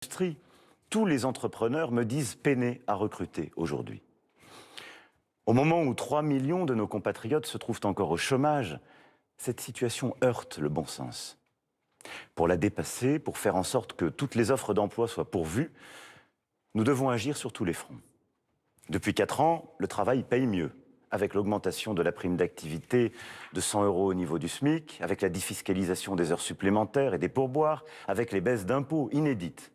l'industrie, tous les entrepreneurs me disent peiner à recruter aujourd'hui. Au moment où 3 millions de nos compatriotes se trouvent encore au chômage, cette situation heurte le bon sens. Pour la dépasser, pour faire en sorte que toutes les offres d'emploi soient pourvues, nous devons agir sur tous les fronts. Depuis 4 ans, le travail paye mieux, avec l'augmentation de la prime d'activité de 100 € au niveau du SMIC, avec la défiscalisation des heures supplémentaires et des pourboires, avec les baisses d'impôts inédites.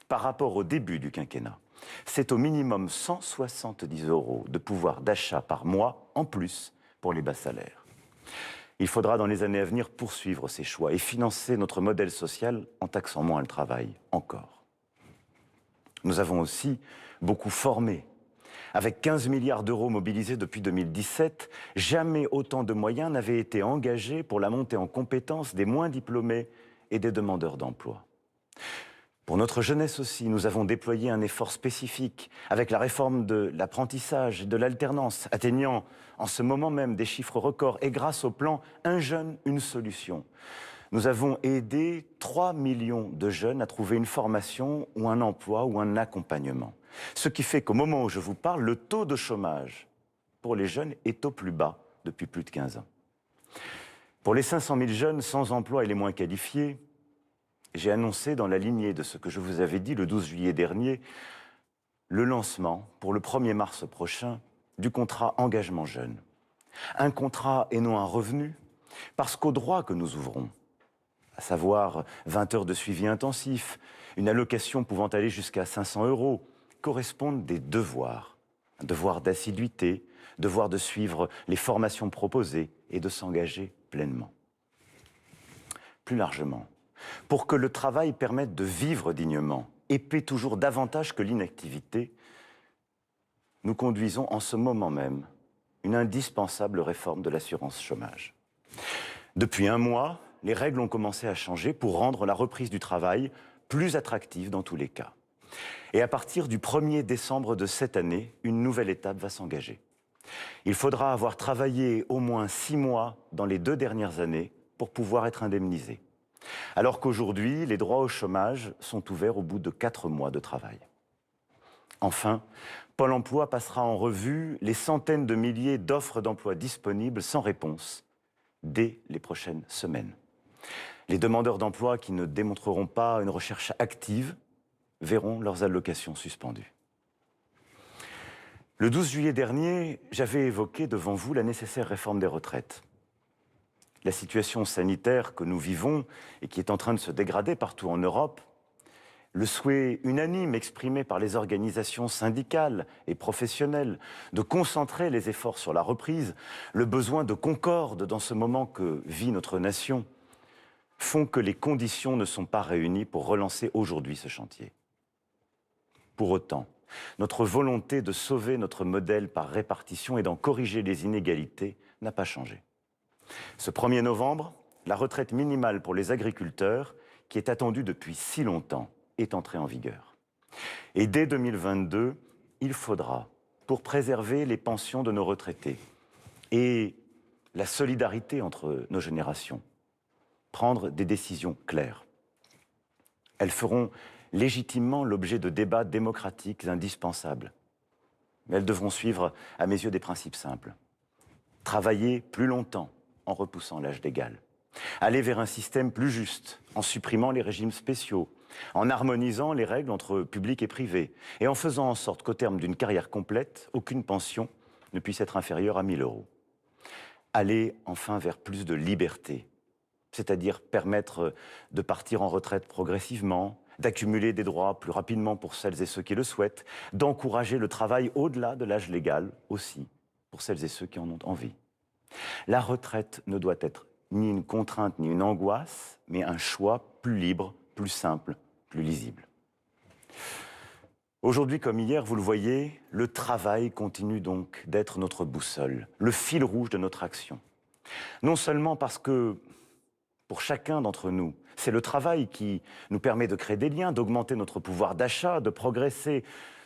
Par rapport au début du quinquennat, c'est au minimum 170 € de pouvoir d'achat par mois en plus pour les bas salaires. Il faudra dans les années à venir poursuivre ces choix et financer notre modèle social en taxant moins le travail, encore. Nous avons aussi beaucoup formé. Avec 15 milliards d'euros mobilisés depuis 2017, jamais autant de moyens n'avaient été engagés pour la montée en compétences des moins diplômés et des demandeurs d'emploi. Pour notre jeunesse aussi, nous avons déployé un effort spécifique avec la réforme de l'apprentissage et de l'alternance, atteignant en ce moment même des chiffres records et grâce au plan « Un jeune, une solution ». Nous avons aidé 3 millions de jeunes à trouver une formation ou un emploi ou un accompagnement. Ce qui fait qu'au moment où je vous parle, le taux de chômage pour les jeunes est au plus bas depuis plus de 15 ans. Pour les 500 000 jeunes sans emploi et les moins qualifiés, j'ai annoncé dans la lignée de ce que je vous avais dit le 12 juillet dernier, le lancement pour le 1er mars prochain du contrat engagement jeune. Un contrat et non un revenu, parce qu'aux droits que nous ouvrons, à savoir 20 heures de suivi intensif, une allocation pouvant aller jusqu'à 500 €, correspondent des devoirs. Un devoir d'assiduité, devoir de suivre les formations proposées et de s'engager pleinement. Plus largement, pour que le travail permette de vivre dignement et paie toujours davantage que l'inactivité, nous conduisons en ce moment même une indispensable réforme de l'assurance chômage. Depuis 1 mois, les règles ont commencé à changer pour rendre la reprise du travail plus attractive dans tous les cas. Et à partir du 1er décembre de cette année, une nouvelle étape va s'engager. Il faudra avoir travaillé au moins 6 mois dans les 2 dernières années pour pouvoir être indemnisé. Alors qu'aujourd'hui, les droits au chômage sont ouverts au bout de 4 mois de travail. Enfin, Pôle emploi passera en revue les centaines de milliers d'offres d'emploi disponibles sans réponse dès les prochaines semaines. Les demandeurs d'emploi qui ne démontreront pas une recherche active verront leurs allocations suspendues. Le 12 juillet dernier, j'avais évoqué devant vous la nécessaire réforme des retraites. La situation sanitaire que nous vivons et qui est en train de se dégrader partout en Europe, le souhait unanime exprimé par les organisations syndicales et professionnelles de concentrer les efforts sur la reprise, le besoin de concorde dans ce moment que vit notre nation, font que les conditions ne sont pas réunies pour relancer aujourd'hui ce chantier. Pour autant, notre volonté de sauver notre modèle par répartition et d'en corriger les inégalités n'a pas changé. Ce 1er novembre, la retraite minimale pour les agriculteurs, qui est attendue depuis si longtemps, est entrée en vigueur. Et dès 2022, il faudra, pour préserver les pensions de nos retraités et la solidarité entre nos générations, prendre des décisions claires. Elles feront légitimement l'objet de débats démocratiques indispensables. Mais elles devront suivre, à mes yeux, des principes simples. Travailler plus longtemps en repoussant l'âge légal. Aller vers un système plus juste en supprimant les régimes spéciaux, en harmonisant les règles entre public et privé et en faisant en sorte qu'au terme d'une carrière complète, aucune pension ne puisse être inférieure à 1 000 €. Aller enfin vers plus de liberté, c'est-à-dire permettre de partir en retraite progressivement, d'accumuler des droits plus rapidement pour celles et ceux qui le souhaitent, d'encourager le travail au-delà de l'âge légal aussi, pour celles et ceux qui en ont envie. La retraite ne doit être ni une contrainte ni une angoisse, mais un choix plus libre, plus simple, plus lisible. Aujourd'hui comme hier, vous le voyez, le travail continue donc d'être notre boussole, le fil rouge de notre action. Non seulement parce que, pour chacun d'entre nous, c'est le travail qui nous permet de créer des liens, d'augmenter notre pouvoir d'achat, de progresser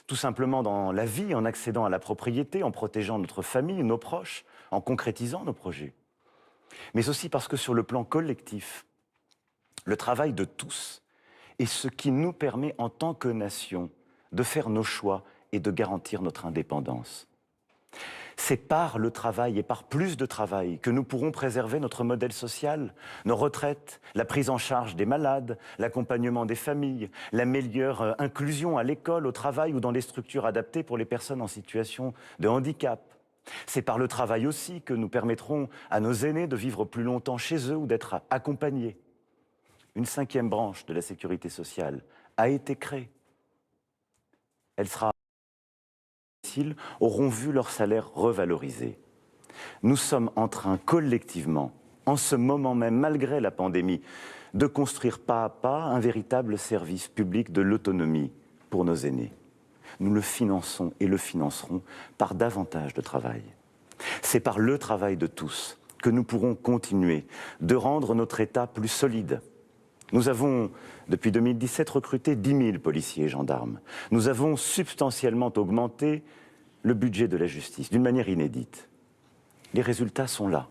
tout simplement dans la vie, en accédant à la propriété, en protégeant notre famille, nos proches, en concrétisant nos projets. Mais aussi parce que sur le plan collectif, le travail de tous et ce qui nous permet en tant que nation de faire nos choix et de garantir notre indépendance. C'est par le travail et par plus de travail que nous pourrons préserver notre modèle social, nos retraites, la prise en charge des malades, l'accompagnement des familles, la meilleure inclusion à l'école, au travail ou dans les structures adaptées pour les personnes en situation de handicap. C'est par le travail aussi que nous permettrons à nos aînés de vivre plus longtemps chez eux ou d'être accompagnés. Une 5e branche de la sécurité sociale a été créée. Elle sera auront vu leur salaire revalorisé. Nous sommes en train collectivement, en ce moment même, malgré la pandémie, de construire pas à pas un véritable service public de l'autonomie pour nos aînés. Nous le finançons et le financerons par davantage de travail. C'est par le travail de tous que nous pourrons continuer de rendre notre État plus solide. Nous avons, depuis 2017, recruté 10 000 policiers et gendarmes. Nous avons substantiellement augmenté le budget de la justice, d'une manière inédite. Les résultats sont là.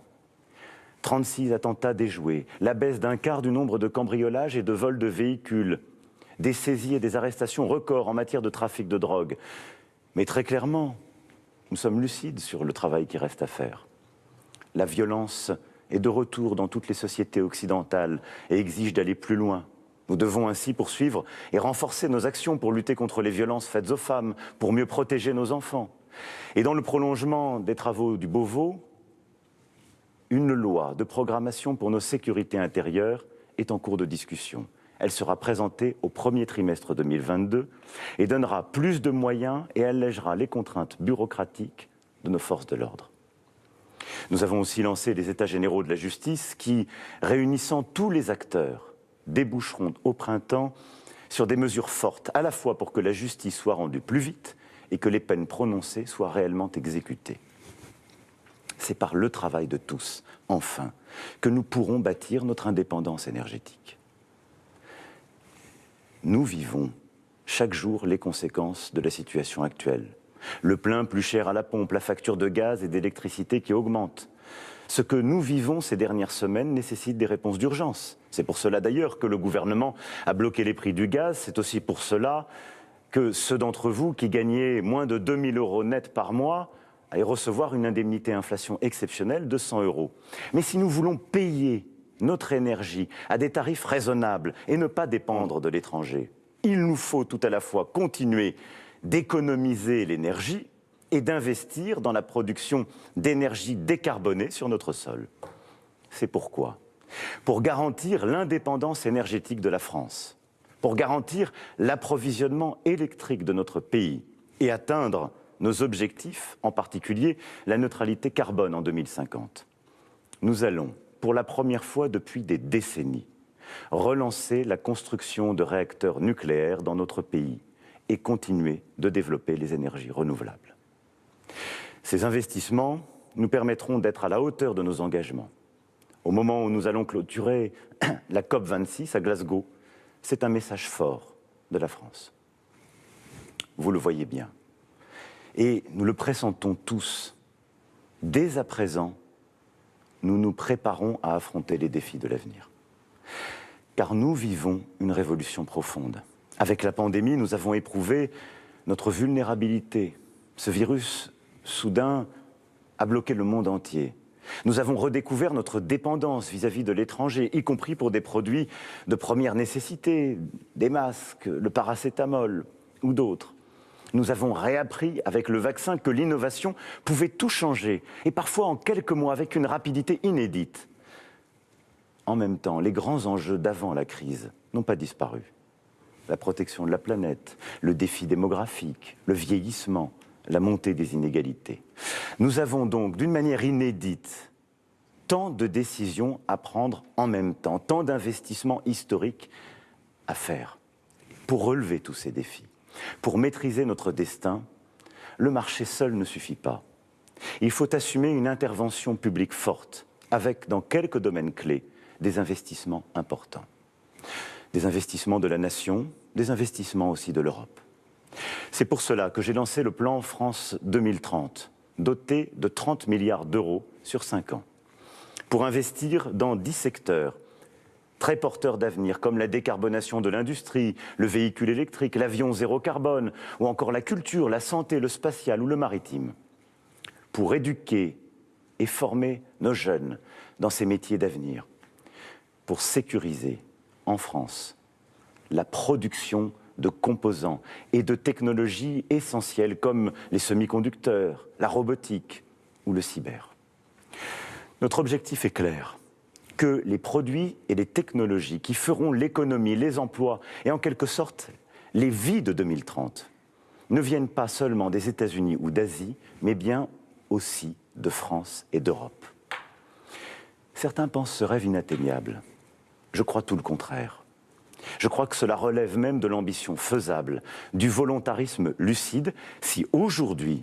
36 attentats déjoués, la baisse d'un quart du nombre de cambriolages et de vols de véhicules, des saisies et des arrestations records en matière de trafic de drogue. Mais très clairement, nous sommes lucides sur le travail qui reste à faire. La violence est de retour dans toutes les sociétés occidentales et exige d'aller plus loin. Nous devons ainsi poursuivre et renforcer nos actions pour lutter contre les violences faites aux femmes, pour mieux protéger nos enfants. Et dans le prolongement des travaux du Beauvau, une loi de programmation pour nos sécurités intérieures est en cours de discussion. Elle sera présentée au premier trimestre 2022 et donnera plus de moyens et allègera les contraintes bureaucratiques de nos forces de l'ordre. Nous avons aussi lancé les États généraux de la justice qui, réunissant tous les acteurs, déboucheront au printemps sur des mesures fortes, à la fois pour que la justice soit rendue plus vite et que les peines prononcées soient réellement exécutées. C'est par le travail de tous, enfin, que nous pourrons bâtir notre indépendance énergétique. Nous vivons chaque jour les conséquences de la situation actuelle. Le plein plus cher à la pompe, la facture de gaz et d'électricité qui augmente. Ce que nous vivons ces dernières semaines nécessite des réponses d'urgence. C'est pour cela d'ailleurs que le gouvernement a bloqué les prix du gaz. C'est aussi pour cela que ceux d'entre vous qui gagnaient moins de 2 000 € net par mois allaient recevoir une indemnité inflation exceptionnelle de 100 €. Mais si nous voulons payer notre énergie à des tarifs raisonnables et ne pas dépendre de l'étranger, il nous faut tout à la fois continuer d'économiser l'énergie et d'investir dans la production d'énergie décarbonée sur notre sol. C'est pourquoi, pour garantir l'indépendance énergétique de la France, pour garantir l'approvisionnement électrique de notre pays et atteindre nos objectifs, en particulier la neutralité carbone en 2050, nous allons, pour la première fois depuis des décennies, relancer la construction de réacteurs nucléaires dans notre pays et continuer de développer les énergies renouvelables. Ces investissements nous permettront d'être à la hauteur de nos engagements. Au moment où nous allons clôturer la COP26 à Glasgow, c'est un message fort de la France. Vous le voyez bien. Et nous le pressentons tous. Dès à présent, nous nous préparons à affronter les défis de l'avenir. Car nous vivons une révolution profonde. Avec la pandémie, nous avons éprouvé notre vulnérabilité. Ce virus, soudain, a bloqué le monde entier. Nous avons redécouvert notre dépendance vis-à-vis de l'étranger, y compris pour des produits de première nécessité, des masques, le paracétamol ou d'autres. Nous avons réappris avec le vaccin que l'innovation pouvait tout changer, et parfois en quelques mois avec une rapidité inédite. En même temps, les grands enjeux d'avant la crise n'ont pas disparu. La protection de la planète, le défi démographique, le vieillissement, la montée des inégalités. Nous avons donc, d'une manière inédite, tant de décisions à prendre en même temps, tant d'investissements historiques à faire. Pour relever tous ces défis, pour maîtriser notre destin, le marché seul ne suffit pas. Il faut assumer une intervention publique forte, avec, dans quelques domaines clés, des investissements importants. Des investissements de la nation, des investissements aussi de l'Europe. C'est pour cela que j'ai lancé le plan France 2030, doté de 30 milliards d'euros sur 5 ans, pour investir dans 10 secteurs très porteurs d'avenir, comme la décarbonation de l'industrie, le véhicule électrique, l'avion zéro carbone, ou encore la culture, la santé, le spatial ou le maritime, pour éduquer et former nos jeunes dans ces métiers d'avenir, pour sécuriser en France la production de composants et de technologies essentielles comme les semi-conducteurs, la robotique ou le cyber. Notre objectif est clair, que les produits et les technologies qui feront l'économie, les emplois et en quelque sorte les vies de 2030 ne viennent pas seulement des États-Unis ou d'Asie, mais bien aussi de France et d'Europe. Certains pensent ce rêve inatteignable. Je crois tout le contraire. Je crois que cela relève même de l'ambition faisable, du volontarisme lucide, si aujourd'hui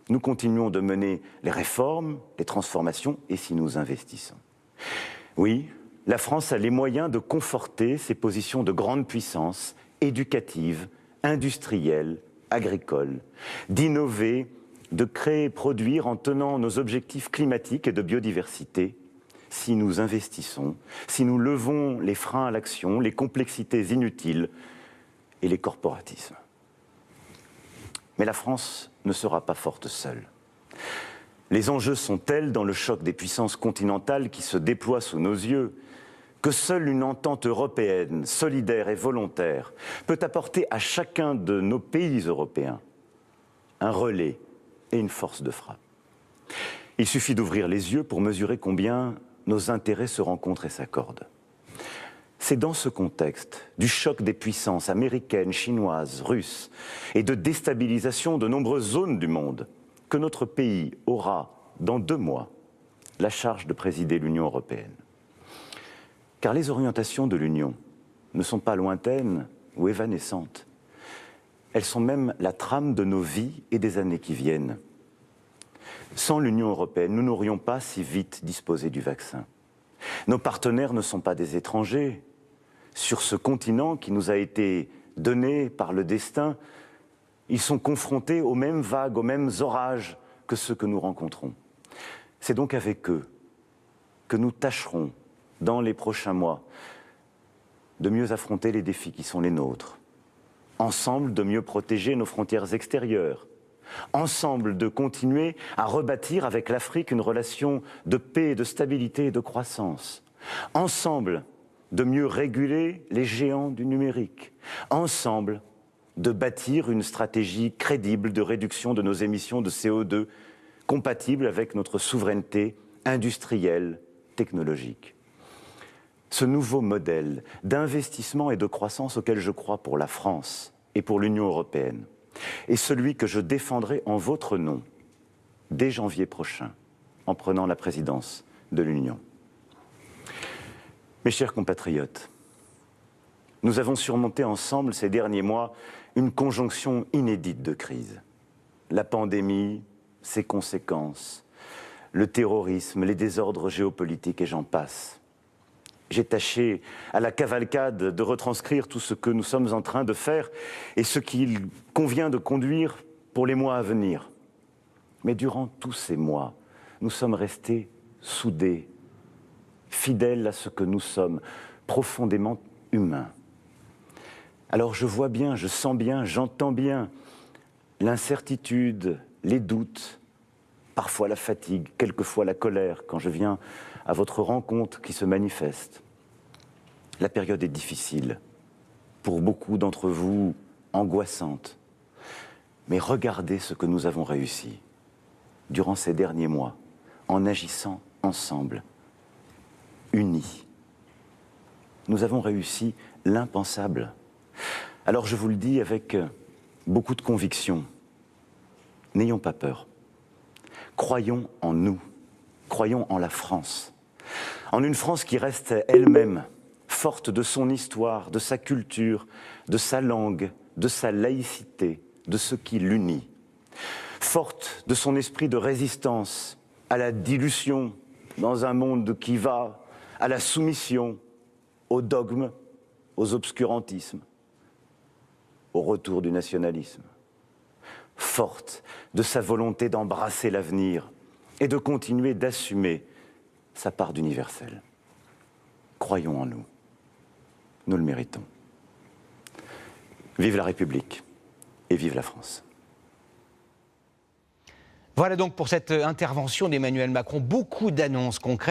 nous continuons de mener les réformes, les transformations et si nous investissons. Oui, la France a les moyens de conforter ses positions de grande puissance, éducative, industrielle, agricole, d'innover, de créer et produire en tenant nos objectifs climatiques et de biodiversité, si nous investissons, si nous levons les freins à l'action, les complexités inutiles et les corporatismes. Mais la France ne sera pas forte seule. Les enjeux sont tels dans le choc des puissances continentales qui se déploient sous nos yeux que seule une entente européenne, solidaire et volontaire, peut apporter à chacun de nos pays européens un relais et une force de frappe. Il suffit d'ouvrir les yeux pour mesurer combien nos intérêts se rencontrent et s'accordent. C'est dans ce contexte du choc des puissances américaines, chinoises, russes et de déstabilisation de nombreuses zones du monde que notre pays aura, dans 2 mois, la charge de présider l'Union européenne. Car les orientations de l'Union ne sont pas lointaines ou évanescentes. Elles sont même la trame de nos vies et des années qui viennent. Sans l'Union européenne, nous n'aurions pas si vite disposé du vaccin. Nos partenaires ne sont pas des étrangers. Sur ce continent qui nous a été donné par le destin, ils sont confrontés aux mêmes vagues, aux mêmes orages que ceux que nous rencontrons. C'est donc avec eux que nous tâcherons, dans les prochains mois, de mieux affronter les défis qui sont les nôtres. Ensemble, de mieux protéger nos frontières extérieures. Ensemble, de continuer à rebâtir avec l'Afrique une relation de paix, de stabilité et de croissance. Ensemble, de mieux réguler les géants du numérique. Ensemble, de bâtir une stratégie crédible de réduction de nos émissions de CO2, compatible avec notre souveraineté industrielle, technologique. Ce nouveau modèle d'investissement et de croissance auquel je crois pour la France et pour l'Union européenne est celui que je défendrai en votre nom dès janvier prochain, en prenant la présidence de l'Union. Mes chers compatriotes, nous avons surmonté ensemble ces derniers mois une conjonction inédite de crises. La pandémie, ses conséquences, le terrorisme, les désordres géopolitiques et j'en passe. J'ai tâché à la cavalcade de retranscrire tout ce que nous sommes en train de faire et ce qu'il convient de conduire pour les mois à venir. Mais durant tous ces mois, nous sommes restés soudés, fidèles à ce que nous sommes, profondément humains. Alors je vois bien, je sens bien, j'entends bien l'incertitude, les doutes, parfois la fatigue, quelquefois la colère quand je viens à votre rencontre qui se manifeste. La période est difficile, pour beaucoup d'entre vous angoissante. Mais regardez ce que nous avons réussi durant ces derniers mois, en agissant ensemble, unis. Nous avons réussi l'impensable. Alors je vous le dis avec beaucoup de conviction, n'ayons pas peur. Croyons en nous, croyons en la France. En une France qui reste elle-même forte de son histoire, de sa culture, de sa langue, de sa laïcité, de ce qui l'unit. Forte de son esprit de résistance à la dilution dans un monde qui va, à la soumission, aux dogmes, aux obscurantismes, au retour du nationalisme. Forte de sa volonté d'embrasser l'avenir et de continuer d'assumer sa part d'universel. Croyons en nous. nous le méritons. Vive la République et vive la France. Voilà donc pour cette intervention d'Emmanuel Macron, beaucoup d'annonces concrètes.